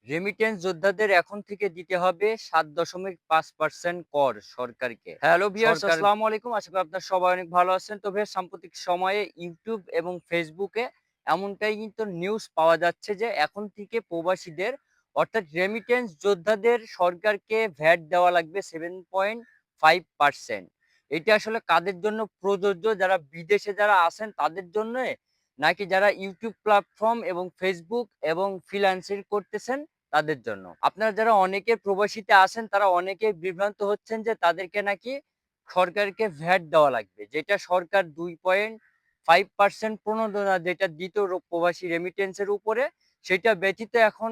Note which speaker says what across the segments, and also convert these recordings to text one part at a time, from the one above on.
Speaker 1: Remittance যোদ্ধাদের এখন থেকে দিতে হবে ৭.৫% কর সরকারকে। হ্যালো ভিউয়ার্স, আসসালামু আলাইকুম। আশা করি আপনারা সবাই অনেক ভালো আছেন। তো ভিউয়ার্স, সাম্প্রতিক সময়ে ইউটিউব এবং ফেসবুকে এমনটাই কিন্তু নিউজ পাওয়া যাচ্ছে যে এখন থেকে প্রবাসীদের অর্থাৎ রেমিটেন্স যোদ্ধাদের সরকারকে ভ্যাট দেওয়া লাগবে 7.5%। এটা আসলে কাদের জন্য প্রযোজ্য? যারা বিদেশে যারা আছেন তাদের জন্যে? নাকি যারা ইউটিউব প্ল্যাটফর্ম এবং ফেসবুক এবং ফ্রিল্যান্সিং করতেছেন তাদের জন্য? আপনারা যারা অনেকে প্রবাসীতে আছেন তারা অনেকেই বিভ্রান্ত হচ্ছেন যে তাদেরকে নাকি সরকারকে ভ্যাট দেওয়া লাগবে। যেটা সরকার 2.5% প্রণোদনা যেটা দিত প্রবাসী রেমিটেন্স এর উপরে, সেটা ব্যতীত এখন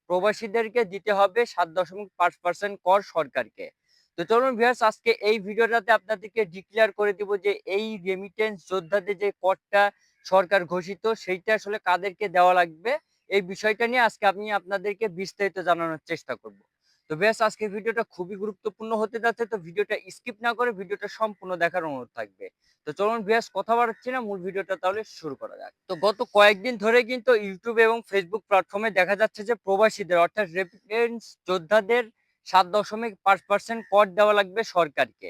Speaker 1: প্রবাসীদেরকে দিতে হবে 7.5% কর সরকারকে। তো চলুন ভিউয়ার্স, আজকে এই ভিডিওটাতে আপনাদেরকে ডিক্লেয়ার করে দিব যে এই রেমিটেন্স যোদ্ধাদের যে করটা সরকার ঘোষিত সেইটা আসলে কাদেরকে দেওয়া লাগবে, এই বিষয়টা নিয়ে আজকে আমি আপনাদেরকে বিস্তারিত জানানোর চেষ্টা করব। তো বেশ, আজকের ভিডিওটা খুবই গুরুত্বপূর্ণ হতে যাচ্ছে, তো ভিডিওটা স্কিপ না করে ভিডিওটা সম্পূর্ণ দেখার অনুরোধ থাকবে। তো চলুন বেশ, কথা বাড়াচ্ছি না, মূল ভিডিওটা তাহলে শুরু করা যাক। তো গত কয়েকদিন ধরে কিন্তু ইউটিউব এবং ফেসবুক প্ল্যাটফর্মে দেখা যাচ্ছে যে প্রবাসীদের অর্থাৎ রেমিটেন্স যোদ্ধাদের 7.5% কর দেওয়া লাগবে সরকারকে।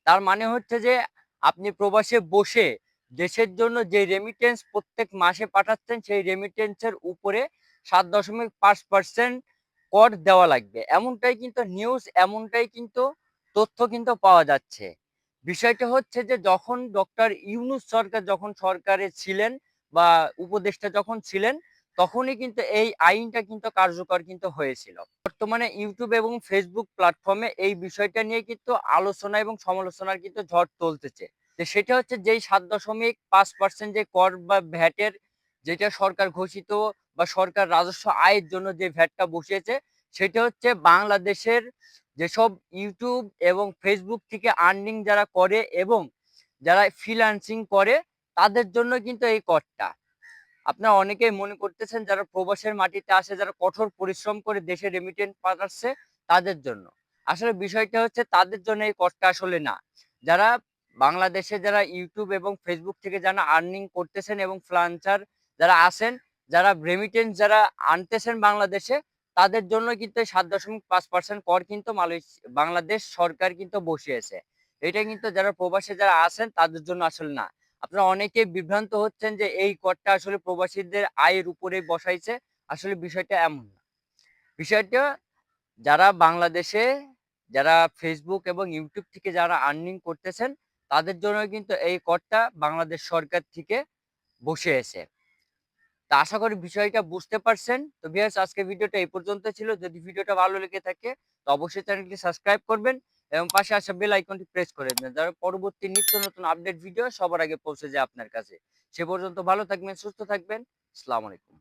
Speaker 1: তার মানে হচ্ছে যে আপনি প্রবাসে বসে দেশের জন্য যে রেমিটেন্স প্রত্যেক মাসে পাঠাচ্ছেন সেই রেমিটেন্সের উপরে 7.5% কর দেওয়া লাগবে। এমনটাই কিন্তু নিউজ, এমনটাই কিন্তু তথ্য কিন্তু পাওয়া যাচ্ছে। বিষয়টা হচ্ছে যে যখন ডক্টর ইউনূস সরকার যখন সরকারে ছিলেন বা উপদেষ্টা যখন ছিলেন, তখনই কিন্তু এই আইনটা কিন্তু কার্যকর কিন্তু হয়েছিল। বর্তমানে ইউটিউব এবং ফেসবুক প্ল্যাটফর্মে এই বিষয়টা নিয়ে কিন্তু আলোচনা এবং সমালোচনার কিন্তু ঝড় তুলতেছে। যে সেটা হচ্ছে যেই 7.5% যে কর বা ভ্যাটের যেটা সরকার ঘোষিত বা সরকার রাজস্ব আয়ের জন্য যে ভ্যাটটা বসিয়েছে, সেটা হচ্ছে বাংলাদেশের যেসব ইউটিউব এবং ফেসবুক থেকে আর্নিং যারা করে এবং যারা ফ্রিল্যান্সিং করে তাদের জন্য কিন্তু এই করটা। আপনারা অনেকেই মনে করতেছেন যারা প্রবাসের মাটিতে আসে, যারা কঠোর পরিশ্রম করে দেশে রেমিটেন্স পাঠাচ্ছে তাদের জন্য। আসলে বিষয়টা হচ্ছে তাদের জন্য এই করটা আসলে না। যারা বাংলাদেশে যারা ইউটিউব এবং ফেসবুক থেকে যারা আর্নিং করতেছেন এবং ফ্রিল্যান্সার যারা আছেন, যারা রেমিটেন্স যারা আনতেছেন বাংলাদেশে, তাদের জন্য কিন্তু এই 7.5% কর কিন্তু বাংলাদেশ সরকার কিন্তু বসিয়েছে। এটা কিন্তু যারা প্রবাসে যারা আছেন তাদের জন্য আসলে না। আপনারা অনেকেই বিভ্রান্ত হচ্ছেন যে এই করটা আসলে প্রবাসীদের আয়ের উপরে বসাইছে। আসলে বিষয়টা এমন না। বিষয়টা যারা বাংলাদেশে যারা ফেসবুক এবং ইউটিউব থেকে যারা আর্নিং করতেছেন তাদের জন্য কিন্তু এই করটা বাংলাদেশ সরকার থেকে বসিয়েছে। তো আশা করি বিষয়টা বুঝতে পারছেন। তো ভিউয়ার্স, আজকের ভিডিওটা এই পর্যন্ত ছিল। যদি ভিডিওটা ভালো লেগে থাকে তো অবশ্যই চ্যানেলটি সাবস্ক্রাইব করবেন এবং পাশে আসা বেল আইকনটি প্রেস করে দিবেন। যাতে পরবর্তী নিত্য নতুন আপডেট ভিডিও সবার আগে পৌঁছে যায় আপনার কাছে। সে পর্যন্ত ভালো থাকবেন, সুস্থ থাকবেন। আসসালামু আলাইকুম।